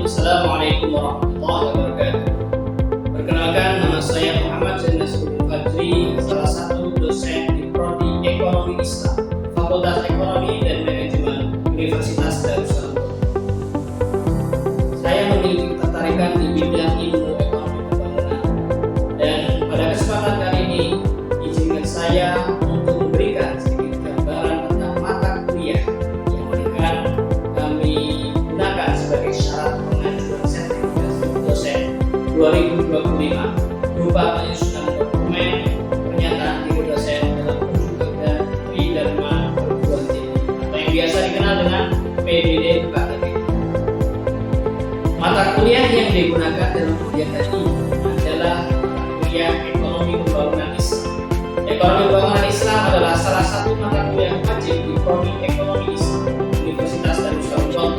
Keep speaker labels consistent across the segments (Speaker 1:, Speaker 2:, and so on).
Speaker 1: Assalamualaikum warahmatullahi wabarakatuh. Perkenalkan, nama saya Muhammad Zainal Fadri, salah satu dosen di Prodi Ekonomi Islam, Fakultas Ekonomi dan Manajemen Universitas Darussalam. Saya memiliki ketertarikan di bidang ilmu ekonomi pembangunan, dan pada kesempatan kali ini izinkan saya untuk memberikan sedikit gambaran tentang mata kuliah yang akan kami gunakan sebagai syarat pengajuan sertifikasi dosen 2025 berupa penyusunan dokumen pernyataan diri dosen dalam unjuk kerja Tridharma Perguruan Tinggi atau yang biasa dikenal dengan PDD UKTP. Mata kuliah yang digunakan dalam kuliah tadi adalah kuliah Ekonomi Pembangunan Islam. Ekonomi Pembangunan Islam adalah salah satu mata kuliah wajib di Prodi Ekonomi Islam Universitas Darussalam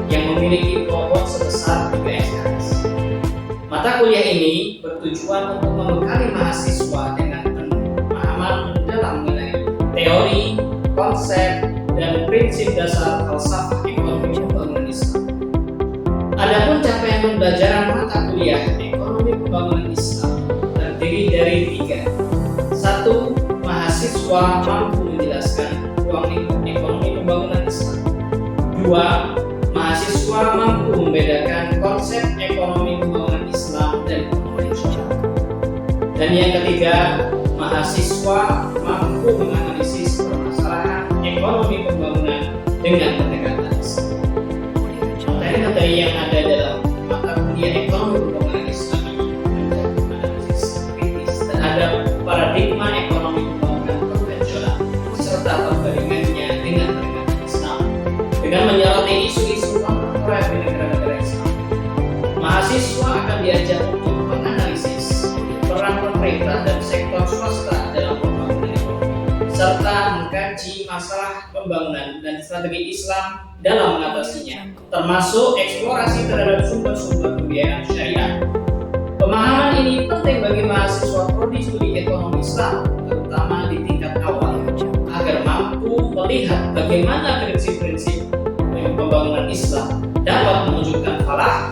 Speaker 1: yang memiliki bobot sebesar 3 SKS. Mata kuliah ini bertujuan untuk membekali mahasiswa dengan pemahaman mendalam mengenai teori, konsep, dan prinsip dasar falsafah ekonomi pembangunan Islam. Adapun capaian pembelajaran mata kuliah Ekonomi Pembangunan Islam terdiri dari 3. 1. Mahasiswa mampu menjelaskan ruang lingkup ekonomi pembangunan Islam. 2. Mahasiswa mampu membedakan konsep ekonomi pembangunan Islam dan konvensional. Dan yang ketiga, mahasiswa mampu menganalisis permasalahan ekonomi pembangunan dengan pendekatan Islam. Materi-materi yang ada dalam mata kuliah ekonomi pembangunan Islam ini mencakup analisis kritis terhadap paradigma ekonomi pembangunan konvensional serta perbandingannya dengan pendekatan Islam dengan menyoroti isu-isu kontemporer di negara-negara Islam. Mahasiswa akan diajak untuk menganalisis peran pemerintah dan sektor swasta dalam pembangunan ekonomi serta mengkaji masalah pembangunan dan strategi Islam dalam mengatasinya, termasuk eksplorasi terhadap sumber-sumber pembiayaan syariah. Pemahaman ini penting bagi mahasiswa prodi studi ekonomi Islam, terutama di tingkat awal, agar mampu melihat bagaimana prinsip-prinsip pembangunan Islam dapat mewujudkan falah,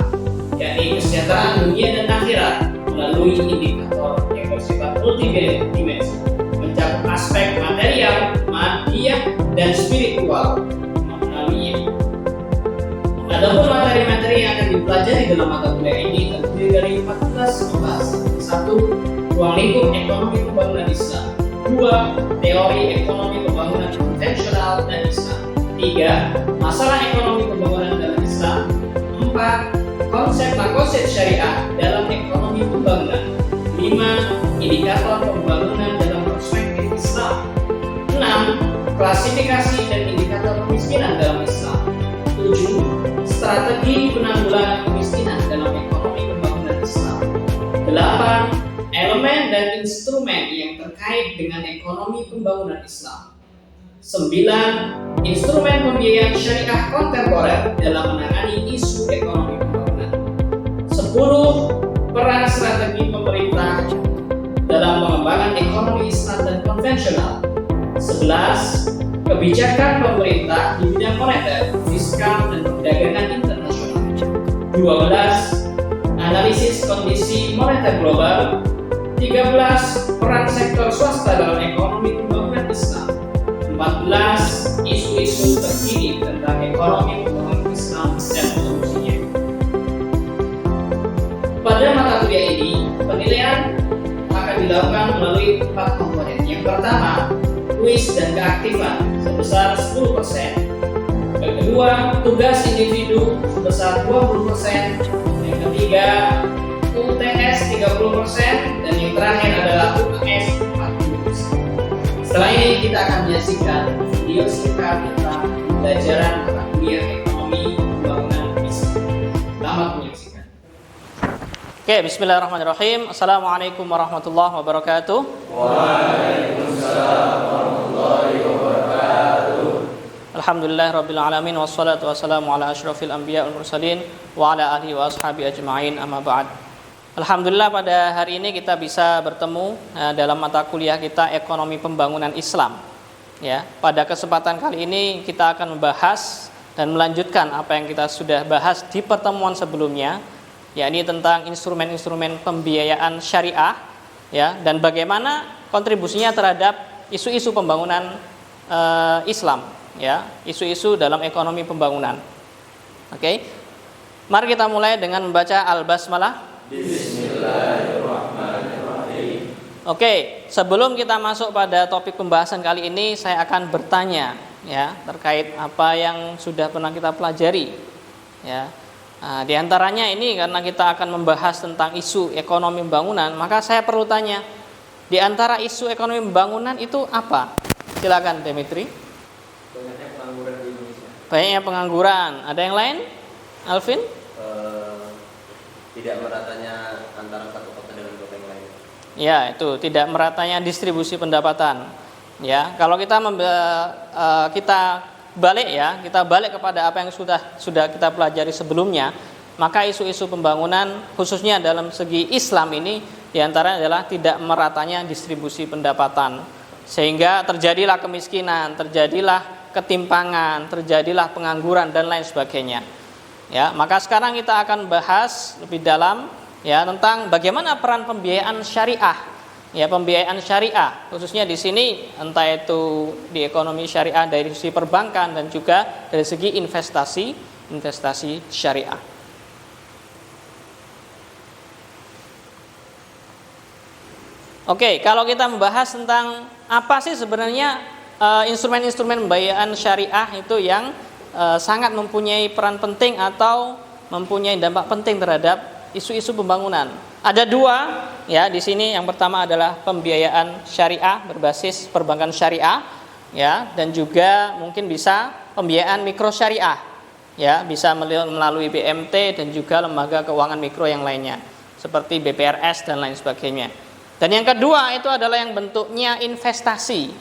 Speaker 1: yakni kesejahteraan dunia dan akhirat melalui indikator yang bersifat multidimensi, mencakup aspek material, madiyah, dan spiritual. Adapun materi-materi yang akan dipelajari dalam mata kuliah ini terdiri dari 14 pembahasan. 1. Ruang lingkup ekonomi pembangunan Islam. 2. Teori ekonomi pembangunan konvensional dan Islam. 3. Masalah ekonomi pembangunan dalam Islam. 4. Konsep makosid syariah dalam ekonomi pembangunan. 5. Indikator pembangunan dalam perspektif Islam. 6. Klasifikasi dan indikator kemiskinan dalam Islam. 7. Strategi penanggulangan kemiskinan dalam ekonomi pembangunan Islam. 8. Elemen dan instrumen yang terkait dengan ekonomi pembangunan Islam. 9. Instrumen pembiayaan syariah kontemporer dalam menangani isu ekonomi pembangunan. 10. Peran strategi pemerintah dalam pengembangan ekonomi Islam dan konvensional. 11. Kebijakan pemerintah di bidang moneter, fiskal, dan perdagangan internasional. 12. Analisis kondisi moneter global. 13. Peran sektor swasta dalam ekonomi pembangunan Islam. 14. Isu-isu terkini tentang ekonomi pembangunan Islam dan solusinya. Pada mata kuliah ini, penilaian akan dilakukan melalui 4 komponen. Yang pertama, kuis dan keaktifan sebesar 10%. Yang kedua, tugas individu sebesar 20%. Yang ketiga, UTS 30%. Dan yang terakhir adalah UTS 40%. Setelah ini kita akan menyaksikan video singkat tentang pembelajaran mata kuliah ekonomi pembangunan Islam. Selamat menyaksikan.
Speaker 2: Oke, bismillahirrahmanirrahim. Assalamualaikum warahmatullahi wabarakatuh.
Speaker 3: Waalaikumsalam warahmatullahi wabarakatuh.
Speaker 2: Alhamdulillahirabbil alamin wassalatu wassalamu ala asyrafil anbiya wal mursalin wa ala alihi wa ashabi ajma'in, amma ba'd. Alhamdulillah pada hari ini kita bisa bertemu dalam mata kuliah kita Ekonomi Pembangunan Islam. Ya, pada kesempatan kali ini kita akan membahas dan melanjutkan apa yang kita sudah bahas di pertemuan sebelumnya, yakni tentang instrumen-instrumen pembiayaan syariah, ya, dan bagaimana kontribusinya terhadap isu-isu pembangunan Islam, ya, isu-isu dalam ekonomi pembangunan. Oke, mari kita mulai dengan membaca Al-Basmalah.
Speaker 3: Bismillahirrahmanirrahim.
Speaker 2: Oke, sebelum kita masuk pada topik pembahasan kali ini, saya akan bertanya, ya, terkait apa yang sudah pernah kita pelajari, ya. Nah, di antaranya ini karena kita akan membahas tentang isu ekonomi pembangunan, maka saya perlu tanya, di antara isu ekonomi pembangunan itu apa? Silakan Demetri.
Speaker 3: Banyaknya pengangguran di Indonesia.
Speaker 2: Banyaknya pengangguran. Ada yang lain? Alvin?
Speaker 3: Tidak meratanya antara satu kota dengan kota yang lain.
Speaker 2: Ya, itu tidak meratanya distribusi pendapatan. Ya, kalau kita kita balik kepada apa yang sudah kita pelajari sebelumnya, maka isu-isu pembangunan khususnya dalam segi Islam ini diantara adalah tidak meratanya distribusi pendapatan, sehingga terjadilah kemiskinan, terjadilah ketimpangan, terjadilah pengangguran dan lain sebagainya. Ya, maka sekarang kita akan bahas lebih dalam, ya, tentang bagaimana peran pembiayaan syariah. Ya, pembiayaan syariah khususnya di sini entah itu di ekonomi syariah dari sisi perbankan dan juga dari segi investasi syariah. Oke, kalau kita membahas tentang apa sih sebenarnya instrumen-instrumen pembiayaan syariah itu yang sangat mempunyai peran penting atau mempunyai dampak penting terhadap isu-isu pembangunan. Ada dua, ya, di sini. Yang pertama adalah pembiayaan syariah berbasis perbankan syariah, ya, dan juga mungkin bisa pembiayaan mikro syariah, ya, bisa melalui BMT dan juga lembaga keuangan mikro yang lainnya seperti BPRS dan lain sebagainya. Dan yang kedua itu adalah yang bentuknya investasi,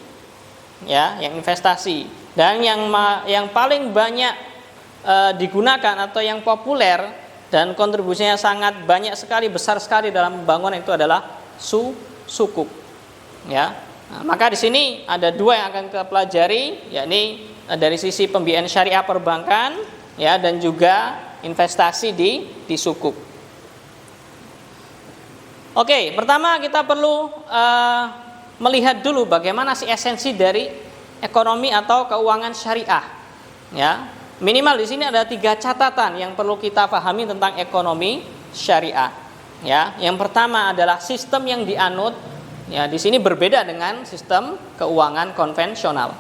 Speaker 2: ya, yang investasi, dan yang paling banyak digunakan atau yang populer dan kontribusinya sangat banyak sekali, besar sekali dalam pembangunan itu adalah sukuk, ya. Nah, maka di sini ada dua yang akan kita pelajari, yakni dari sisi pembiayaan syariah perbankan, ya, dan juga investasi di sukuk. Oke, pertama kita perlu melihat dulu bagaimana sih esensi dari ekonomi atau keuangan syariah, ya. Minimal di sini ada 3 catatan yang perlu kita pahami tentang ekonomi syariah. Ya, yang pertama adalah sistem yang dianut. Ya, di sini berbeda dengan sistem keuangan konvensional.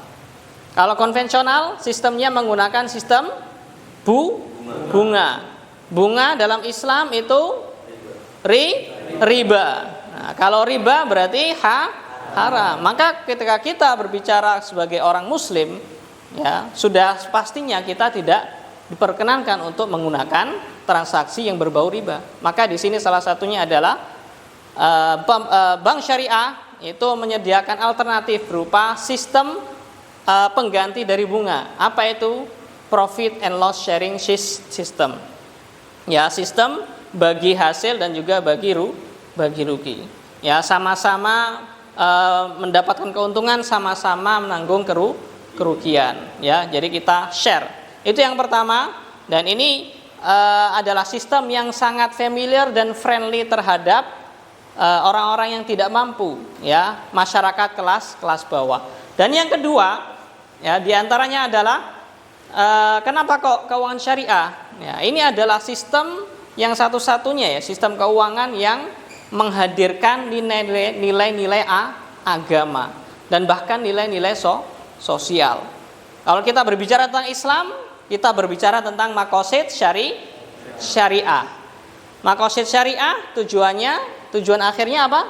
Speaker 2: Kalau konvensional, sistemnya menggunakan sistem bunga. Bunga dalam Islam itu riba. Nah, kalau riba berarti haram. Maka ketika kita berbicara sebagai orang Muslim, ya, sudah pastinya kita tidak diperkenankan untuk menggunakan transaksi yang berbau riba. Maka di sini salah satunya adalah bank syariah itu menyediakan alternatif berupa sistem pengganti dari bunga. Apa itu? Profit and loss sharing system. Ya, sistem bagi hasil dan juga bagi rugi. Ya, sama-sama mendapatkan keuntungan, sama-sama menanggung kerugian, ya. Jadi kita share. Itu yang pertama, dan ini adalah sistem yang sangat familiar dan friendly terhadap orang-orang yang tidak mampu, ya, masyarakat kelas bawah. Dan yang kedua, ya, diantaranya adalah kenapa kok keuangan syariah? Ya, ini adalah sistem yang satu-satunya, ya, sistem keuangan yang menghadirkan nilai-nilai agama dan bahkan nilai-nilai sosial. Kalau kita berbicara tentang Islam, kita berbicara tentang maqasid syariah. Maqasid syariah tujuan akhirnya apa?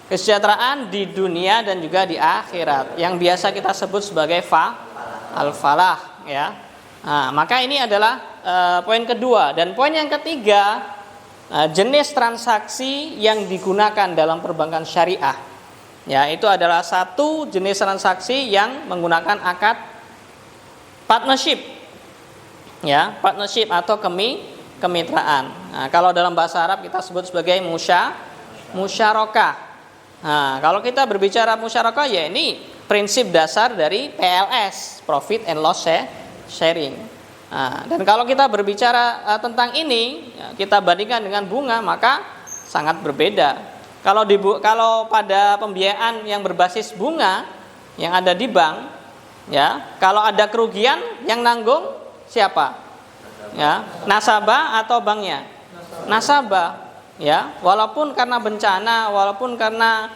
Speaker 2: Kesejahteraan di dunia dan juga di akhirat, yang biasa kita sebut sebagai al-falah, ya. Nah, maka ini adalah poin kedua. Dan poin yang ketiga, jenis transaksi yang digunakan dalam perbankan syariah. Ya, itu adalah satu jenis transaksi yang menggunakan akad partnership. Ya, partnership atau kemitraan. Nah, kalau dalam bahasa Arab kita sebut sebagai musyarakah. Nah, kalau kita berbicara musyarakah, ya ini prinsip dasar dari PLS, profit and loss sharing. Nah, dan kalau kita berbicara tentang ini, ya, kita bandingkan dengan bunga, maka sangat berbeda. Kalau pada pembiayaan yang berbasis bunga yang ada di bank, ya, kalau ada kerugian yang nanggung siapa? Ya, nasabah atau banknya? Nasabah. Ya, walaupun karena bencana, walaupun karena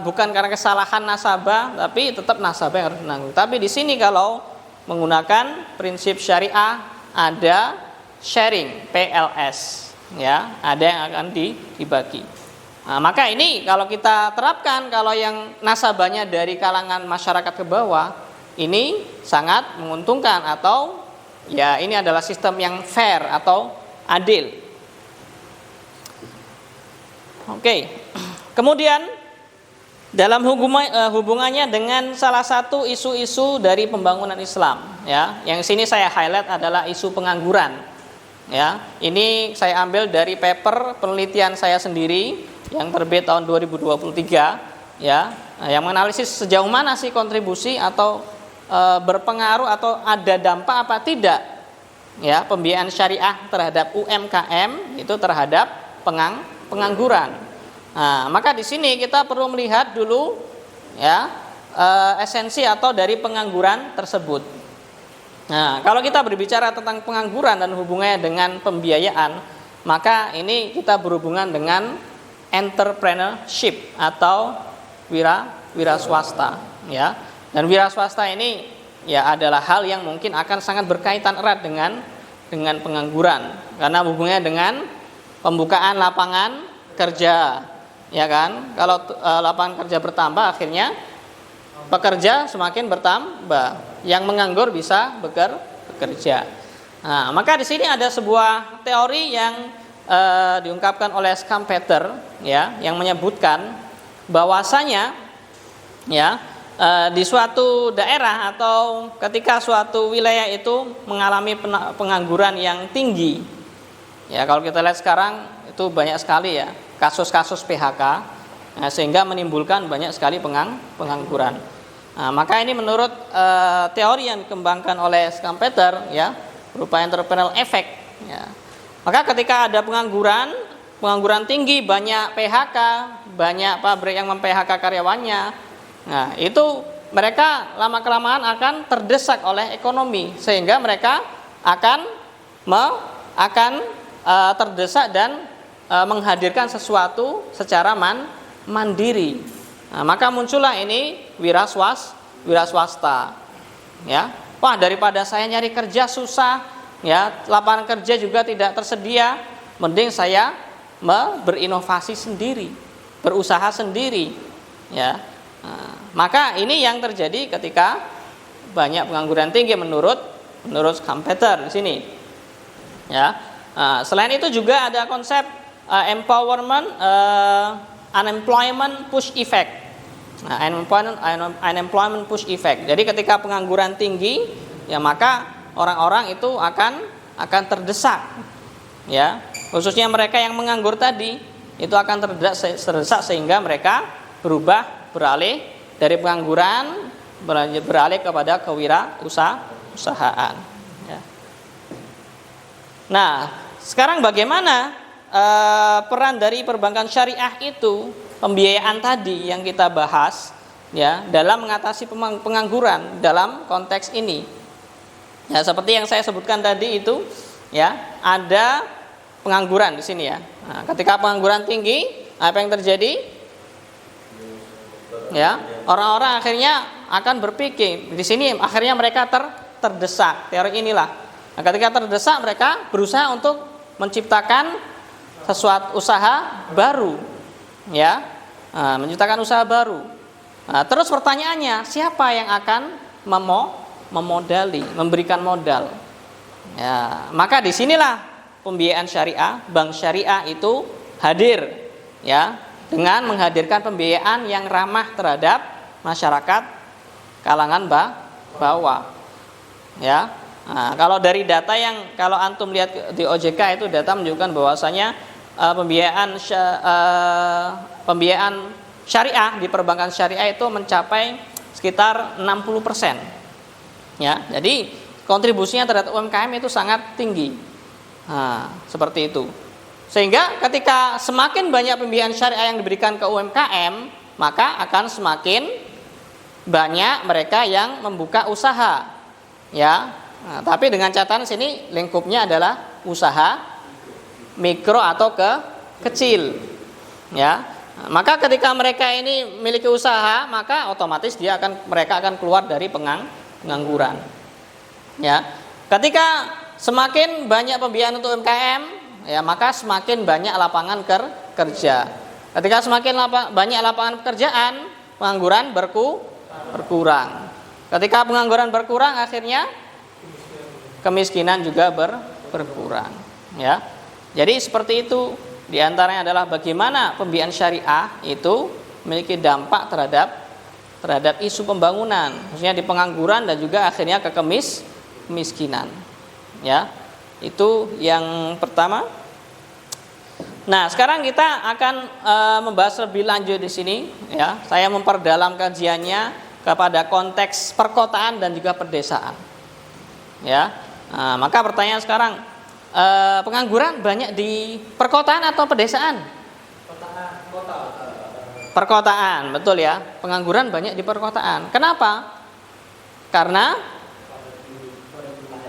Speaker 2: bukan karena kesalahan nasabah, tapi tetap nasabah yang harus menanggung. Tapi di sini kalau menggunakan prinsip syariah ada sharing PLS, ya, ada yang akan dibagi. Nah, maka ini kalau kita terapkan, kalau yang nasabahnya dari kalangan masyarakat ke bawah, ini sangat menguntungkan, atau ya ini adalah sistem yang fair atau adil. Oke. Kemudian dalam hubungannya dengan salah satu isu-isu dari pembangunan Islam, ya, yang sini saya highlight adalah isu pengangguran. Ya, ini saya ambil dari paper penelitian saya sendiri yang terbit tahun 2023, ya, yang menganalisis sejauh mana sih kontribusi atau berpengaruh atau ada dampak apa tidak, ya, pembiayaan syariah terhadap UMKM itu terhadap pengangguran. Nah, maka di sini kita perlu melihat dulu, ya, esensi atau dari pengangguran tersebut. Nah, kalau kita berbicara tentang pengangguran dan hubungannya dengan pembiayaan, maka ini kita berhubungan dengan entrepreneurship atau wira swasta, ya. Dan wira swasta ini ya adalah hal yang mungkin akan sangat berkaitan erat dengan pengangguran, karena hubungannya dengan pembukaan lapangan kerja. Ya kan, kalau lapangan kerja bertambah, akhirnya pekerja semakin bertambah, yang menganggur bisa bekerja. Nah, maka di sini ada sebuah teori yang diungkapkan oleh Schumpeter, ya, yang menyebutkan bahwasanya, ya, di suatu daerah atau ketika suatu wilayah itu mengalami pengangguran yang tinggi, ya, kalau kita lihat sekarang itu banyak sekali, ya, kasus-kasus PHK, sehingga menimbulkan banyak sekali pengangguran. Nah, maka ini menurut teori yang dikembangkan oleh Schumpeter, ya, berupa entrepreneurial effect, ya. Maka ketika ada pengangguran tinggi, banyak PHK, banyak pabrik yang mem-PHK karyawannya, nah itu mereka lama-kelamaan akan terdesak oleh ekonomi, sehingga mereka akan terdesak dan menghadirkan sesuatu secara mandiri. Nah, maka muncullah ini wira swasta. Ya, wah, daripada saya nyari kerja susah, ya, lapangan kerja juga tidak tersedia, mending saya berinovasi sendiri, berusaha sendiri. Ya, nah, maka ini yang terjadi ketika banyak pengangguran tinggi menurut Schumpeter di sini. Ya, nah, selain itu juga ada konsep unemployment push effect. Nah, unemployment push effect. Jadi ketika pengangguran tinggi, ya, maka orang-orang itu akan terdesak, ya, khususnya mereka yang menganggur tadi itu akan terdesak sehingga mereka beralih dari pengangguran beralih kepada kewirausahaan. Ya. Nah, sekarang bagaimana peran dari perbankan syariah itu, pembiayaan tadi yang kita bahas, ya, dalam mengatasi pengangguran dalam konteks ini? Ya, seperti yang saya sebutkan tadi itu, ya, ada pengangguran di sini, ya. Nah, ketika pengangguran tinggi, apa yang terjadi? Ya, orang-orang akhirnya akan berpikir di sini, akhirnya mereka terdesak. Teori inilah. Nah, ketika terdesak, mereka berusaha untuk menciptakan sesuatu usaha baru, ya, menciptakan usaha baru. Nah, terus pertanyaannya, siapa yang akan memodali, memberikan modal? Ya, maka disinilah pembiayaan syariah, bank syariah itu hadir, ya, dengan menghadirkan pembiayaan yang ramah terhadap masyarakat kalangan bawah, ya. Nah, kalau dari data yang kalau antum lihat di OJK itu data menunjukkan bahwasanya pembiayaan syariah di perbankan syariah itu mencapai sekitar 60%. Ya, jadi kontribusinya terhadap UMKM itu sangat tinggi. Nah, seperti itu. Sehingga ketika semakin banyak pembiayaan syariah yang diberikan ke UMKM, maka akan semakin banyak mereka yang membuka usaha. Ya. Nah, tapi dengan catatan sini lingkupnya adalah usaha mikro atau kecil. Ya. Maka ketika mereka ini memiliki usaha, maka otomatis mereka akan keluar dari pengangguran. Ya. Ketika semakin banyak pembiayaan untuk UMKM, ya maka semakin banyak lapangan kerja. Ketika semakin banyak lapangan pekerjaan, pengangguran berkurang. Ketika pengangguran berkurang, akhirnya kemiskinan juga berkurang. Ya. Jadi seperti itu. Di antaranya adalah bagaimana pembiayaan syariah itu memiliki dampak terhadap isu pembangunan, khususnya di pengangguran dan juga akhirnya ke kemiskinan. Ya, itu yang pertama. Nah, sekarang kita akan membahas lebih lanjut di sini. Ya, saya memperdalam kajiannya kepada konteks perkotaan dan juga pedesaan. Ya, maka pertanyaan sekarang. Pengangguran banyak di perkotaan atau pedesaan? Perkotaan, betul ya. Pengangguran banyak di perkotaan. Kenapa? Karena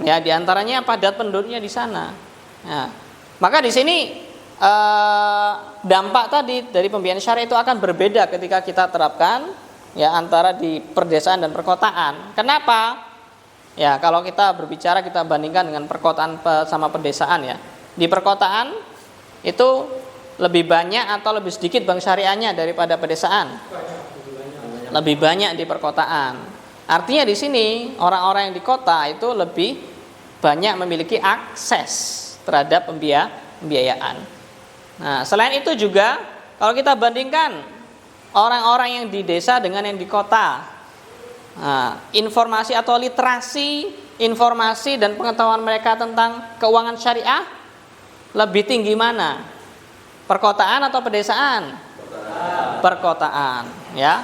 Speaker 2: ya diantaranya padat penduduknya di sana. Nah, maka di sini dampak tadi dari pembiayaan syariah itu akan berbeda ketika kita terapkan ya antara di perdesaan dan perkotaan. Kenapa? Ya, kalau kita berbicara, kita bandingkan dengan perkotaan sama pedesaan ya. Di perkotaan itu lebih banyak atau lebih sedikit bank syariahnya daripada pedesaan? Lebih banyak di perkotaan. Artinya di sini orang-orang yang di kota itu lebih banyak memiliki akses terhadap pembiayaan. Nah, selain itu juga kalau kita bandingkan orang-orang yang di desa dengan yang di kota, informasi atau literasi, informasi dan pengetahuan mereka tentang keuangan syariah lebih tinggi mana? Perkotaan atau pedesaan? Perkotaan, ya.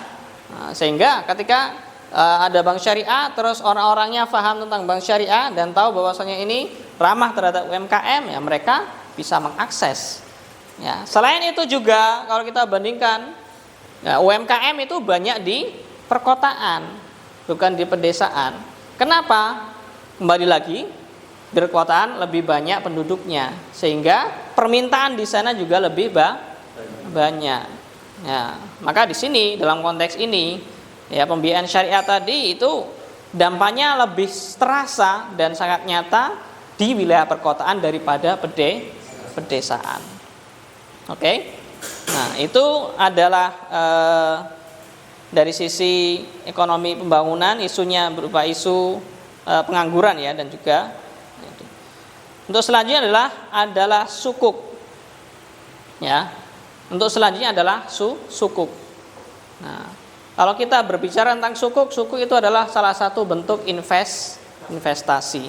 Speaker 2: Sehingga ketika ada bank syariah, terus orang-orangnya paham tentang bank syariah dan tahu bahwasanya ini ramah terhadap UMKM, ya mereka bisa mengakses. Ya. Selain itu juga kalau kita bandingkan, ya, UMKM itu banyak di perkotaan, bukan di pedesaan. Kenapa? Kembali lagi, di perkotaan lebih banyak penduduknya, sehingga permintaan di sana juga lebih banyak. Ya, maka di sini dalam konteks ini, ya pembiayaan syariah tadi itu dampaknya lebih terasa dan sangat nyata di wilayah perkotaan daripada pedesaan. Oke? Nah, itu adalah dari sisi ekonomi pembangunan, isunya berupa isu pengangguran ya, dan juga untuk selanjutnya adalah sukuk. Ya. Untuk selanjutnya adalah sukuk. Nah, kalau kita berbicara tentang sukuk itu adalah salah satu bentuk investasi.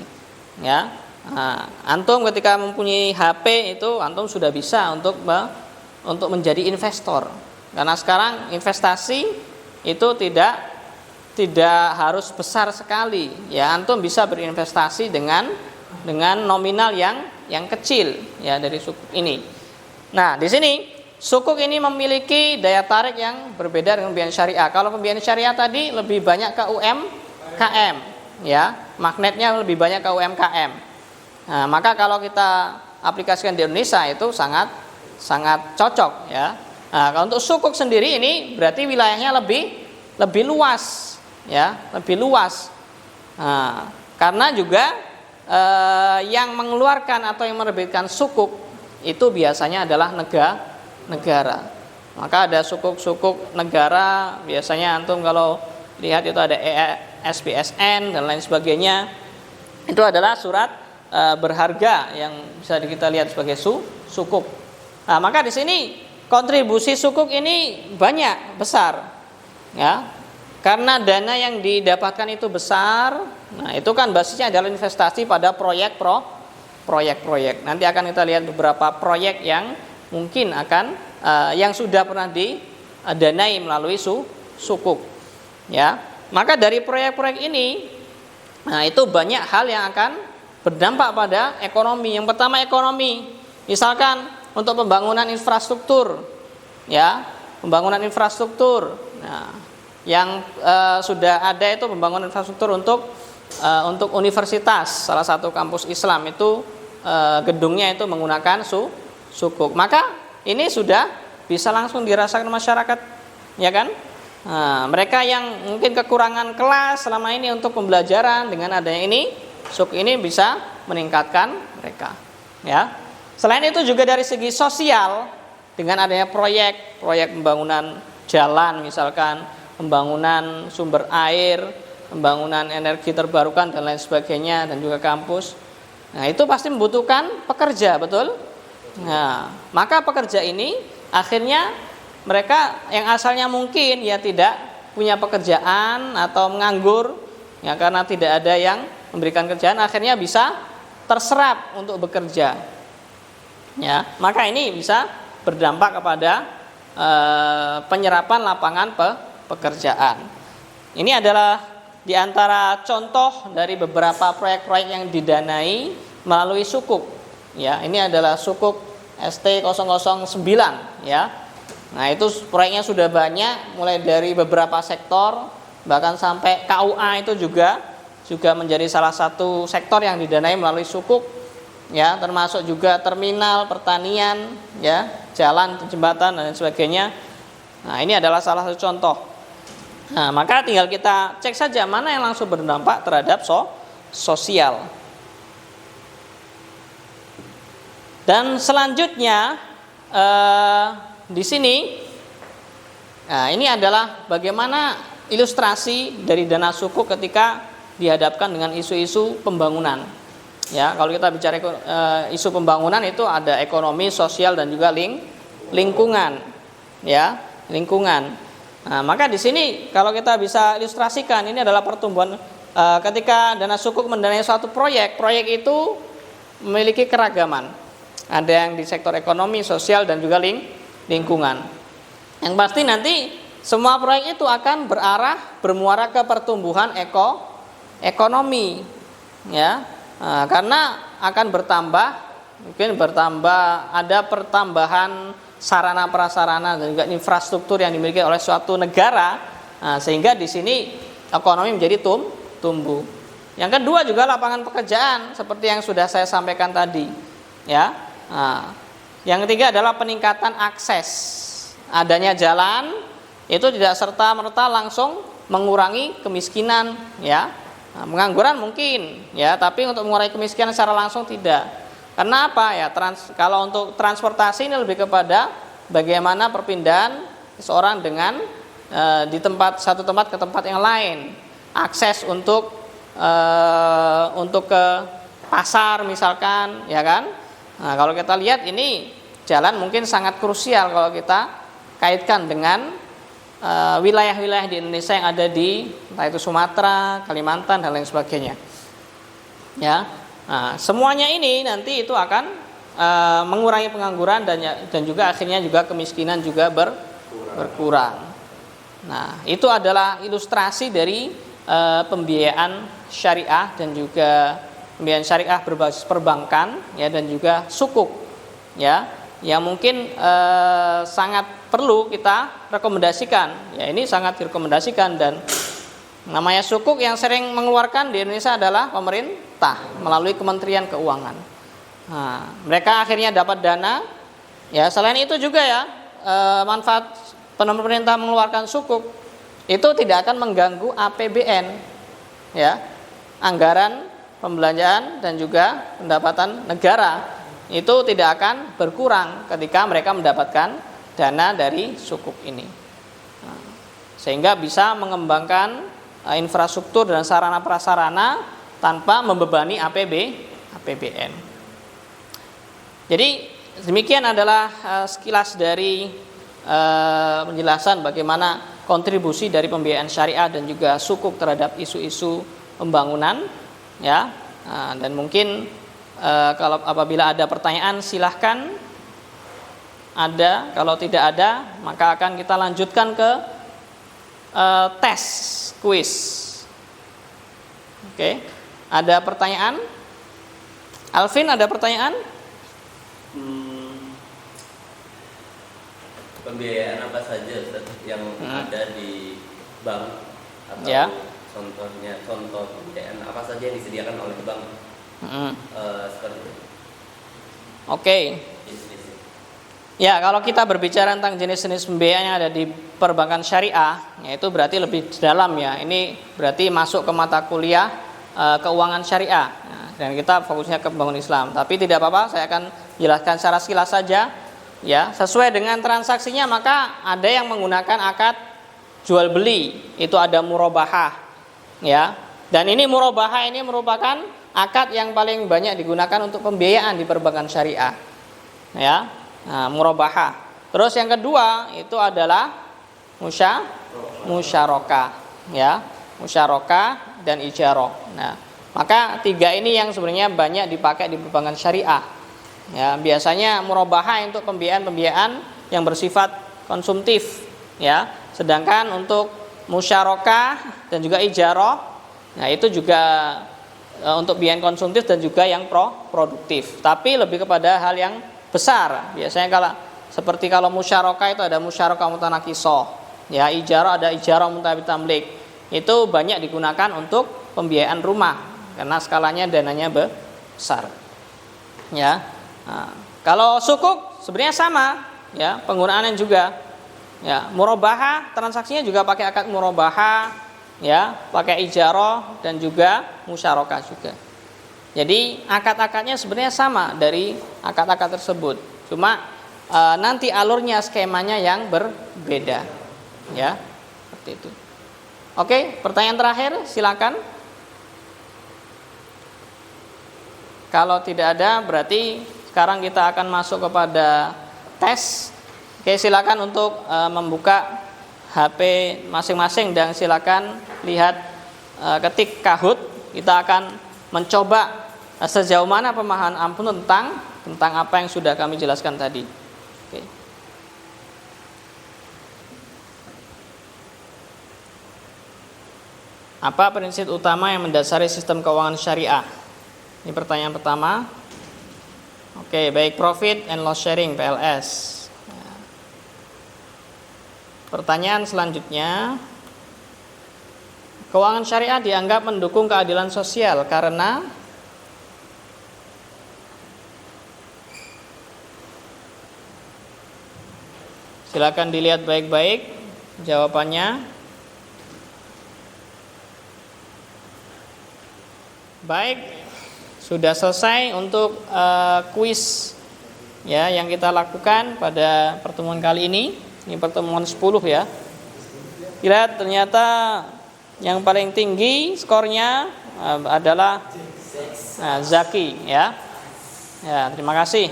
Speaker 2: Ya. Nah, antum ketika mempunyai HP itu antum sudah bisa untuk menjadi investor. Karena sekarang investasi itu tidak harus besar sekali, ya antum bisa berinvestasi dengan nominal yang kecil ya dari sukuk ini. Nah, di sini sukuk ini memiliki daya tarik yang berbeda dengan pembiayaan syariah. Kalau pembiayaan syariah tadi lebih banyak ke UMKM, ya magnetnya lebih banyak ke UMKM. Nah, maka kalau kita aplikasikan di Indonesia itu sangat cocok ya. Nah, kalau untuk sukuk sendiri ini berarti wilayahnya lebih luas, ya, lebih luas. Nah, karena juga yang mengeluarkan atau yang menerbitkan sukuk itu biasanya adalah negara. Maka ada sukuk negara, biasanya antum kalau lihat itu ada SBSN dan lain sebagainya. Itu adalah surat berharga yang bisa kita lihat sebagai sukuk. Nah, maka di sini kontribusi sukuk ini besar, ya, karena dana yang didapatkan itu besar. Nah, itu kan basisnya adalah investasi pada proyek. Nanti akan kita lihat beberapa proyek yang mungkin akan yang sudah pernah didanai melalui sukuk, ya. Maka dari proyek-proyek ini, nah itu banyak hal yang akan berdampak pada ekonomi. Yang pertama ekonomi, misalkan untuk pembangunan infrastruktur, ya, pembangunan infrastruktur. Nah, yang sudah ada itu pembangunan infrastruktur untuk universitas, salah satu kampus Islam itu gedungnya itu menggunakan sukuk. Maka ini sudah bisa langsung dirasakan masyarakat, ya kan? Nah, mereka yang mungkin kekurangan kelas selama ini untuk pembelajaran, dengan adanya ini sukuk ini bisa meningkatkan mereka, ya. Selain itu juga dari segi sosial, dengan adanya proyek pembangunan jalan misalkan, pembangunan sumber air, pembangunan energi terbarukan dan lain sebagainya, dan juga kampus. Nah, itu pasti membutuhkan pekerja, betul? Nah, maka pekerja ini akhirnya mereka yang asalnya mungkin ya tidak punya pekerjaan atau menganggur, ya karena tidak ada yang memberikan kerjaan, akhirnya bisa terserap untuk bekerja. Ya, maka ini bisa berdampak kepada penyerapan lapangan pekerjaan. Ini adalah di antara contoh dari beberapa proyek-proyek yang didanai melalui sukuk. Ya, ini adalah sukuk ST009, ya. Nah, itu proyeknya sudah banyak, mulai dari beberapa sektor, bahkan sampai KUA itu juga menjadi salah satu sektor yang didanai melalui sukuk. Ya, termasuk juga terminal, pertanian, ya, jalan, jembatan dan sebagainya. Nah, ini adalah salah satu contoh. Nah, maka tinggal kita cek saja mana yang langsung berdampak terhadap sosial. Dan selanjutnya di sini, nah, ini adalah bagaimana ilustrasi dari dana sukuk ketika dihadapkan dengan isu-isu pembangunan. Ya, kalau kita bicara isu pembangunan itu ada ekonomi, sosial dan juga lingkungan, ya, lingkungan. Nah, maka di sini kalau kita bisa ilustrasikan, ini adalah pertumbuhan ketika dana sukuk mendanai suatu proyek itu memiliki keragaman. Ada yang di sektor ekonomi, sosial dan juga lingkungan. Yang pasti nanti semua proyek itu akan bermuara ke pertumbuhan ekonomi, ya. Karena akan mungkin bertambah, ada pertambahan sarana prasarana dan juga infrastruktur yang dimiliki oleh suatu negara, sehingga di sini ekonomi menjadi tumbuh. Yang kedua juga lapangan pekerjaan seperti yang sudah saya sampaikan tadi, ya. Yang ketiga adalah peningkatan akses. Adanya jalan itu tidak serta-merta langsung mengurangi kemiskinan, ya. Nah, pengangguran mungkin, ya, tapi untuk mengurangi kemiskinan secara langsung tidak. Karena apa, ya? Kalau untuk transportasi ini lebih kepada bagaimana perpindahan seseorang dengan di satu tempat ke tempat yang lain. Akses untuk ke pasar misalkan, ya kan? Nah, kalau kita lihat ini jalan mungkin sangat krusial kalau kita kaitkan dengan wilayah-wilayah di Indonesia yang ada di entah itu Sumatera, Kalimantan dan lain sebagainya. Ya, nah, semuanya ini nanti itu akan mengurangi pengangguran dan juga akhirnya juga kemiskinan juga berkurang. Nah, itu adalah ilustrasi dari pembiayaan syariah dan juga pembiayaan syariah berbasis perbankan, ya, dan juga sukuk, ya, yang mungkin sangat perlu kita rekomendasikan. Ya, ini sangat direkomendasikan, dan namanya sukuk yang sering mengeluarkan di Indonesia adalah pemerintah melalui Kementerian Keuangan. Nah, mereka akhirnya dapat dana. Ya, selain itu juga ya, manfaat pemerintah mengeluarkan sukuk itu tidak akan mengganggu APBN, ya, anggaran pembelanjaan dan juga pendapatan negara itu tidak akan berkurang ketika mereka mendapatkan dana dari sukuk ini. Nah, sehingga bisa mengembangkan infrastruktur dan sarana prasarana tanpa membebani APBN. Jadi demikian adalah sekilas dari penjelasan bagaimana kontribusi dari pembiayaan syariah dan juga sukuk terhadap isu-isu pembangunan, ya. Dan mungkin kalau apabila ada pertanyaan silahkan. Ada, kalau tidak ada maka akan kita lanjutkan ke tes, kuis. Oke. Ada pertanyaan? Alvin, ada pertanyaan?
Speaker 3: Pembiayaan apa saja Ustaz yang ada di bank atau
Speaker 2: Ya.
Speaker 3: contoh pembiayaan apa saja yang disediakan oleh bank seperti itu.
Speaker 2: Oke.
Speaker 3: Jenis-jenis.
Speaker 2: Ya, kalau kita berbicara tentang jenis-jenis pembiayaan yang ada di perbankan syariah, yaitu berarti lebih dalam ya. Ini berarti masuk ke mata kuliah keuangan syariah. Nah, dan kita fokusnya ke bangun Islam. Tapi tidak apa-apa, saya akan jelaskan secara sekilas saja. Ya, sesuai dengan transaksinya maka ada yang menggunakan akad jual beli, itu ada murabahah. Ya. Dan ini murabahah ini merupakan akad yang paling banyak digunakan untuk pembiayaan di perbankan syariah. Ya. Nah, murabahah. Terus yang kedua itu adalah musyarakah, ya. Musyarakah dan ijarah. Nah, maka tiga ini yang sebenarnya banyak dipakai di perbankan syariah. Ya, biasanya murabahah untuk pembiayaan yang bersifat konsumtif, ya. Sedangkan untuk musyarakah dan juga ijarah, nah itu juga untuk biaya konsumtif dan juga yang produktif. Tapi lebih kepada hal yang besar. Biasanya kalau musyarakah itu ada musyarakah mutanakisah, ya, ijarah ada ijarah mutabitamlik. Itu banyak digunakan untuk pembiayaan rumah karena skalanya dananya besar. Ya. Nah, kalau sukuk sebenarnya sama, ya, penggunaannya juga. Ya, murabahah transaksinya juga pakai akad murabahah, ya, pakai ijarah dan juga musyarakah juga. Jadi akad-akadnya sebenarnya sama dari akad-akad tersebut. Cuma nanti alurnya skemanya yang berbeda. Ya, seperti itu. Oke, pertanyaan terakhir silakan. Kalau tidak ada berarti sekarang kita akan masuk kepada tes. Oke, silakan untuk membuka HP masing-masing dan silakan lihat ketik Kahoot. Kita akan mencoba sejauh mana pemahaman ampun tentang apa yang sudah kami jelaskan tadi. Oke. Apa prinsip utama yang mendasari sistem keuangan syariah? Ini pertanyaan pertama. Oke, baik, profit and loss sharing PLS. Pertanyaan selanjutnya, keuangan syariah dianggap mendukung keadilan sosial karena silakan dilihat baik-baik jawabannya. Baik, sudah selesai untuk kuis ya yang kita lakukan pada pertemuan kali ini. Ini pertemuan 10 ya. Lihat ternyata yang paling tinggi skornya adalah Zaki ya. Ya, terima kasih.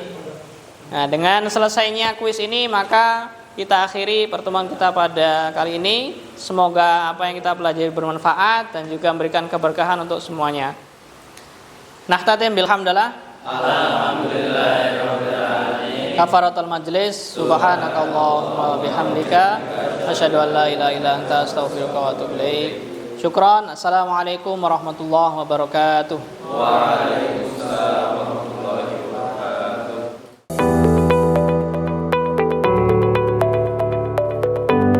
Speaker 2: Nah, dengan selesainya kuis ini maka kita akhiri pertemuan kita pada kali ini. Semoga apa yang kita pelajari bermanfaat dan juga memberikan keberkahan untuk semuanya. Nahtatim bilhamdalillah. Alhamdulillahirabbil alamin. Kafaratul majlis. Subhanakallahumma bihamdika asyhadu an la ilaha illa anta astaghfiruka wa atubu ilaik. Syukran. Assalamualaikum warahmatullahi wabarakatuh. Waalaikumsalam.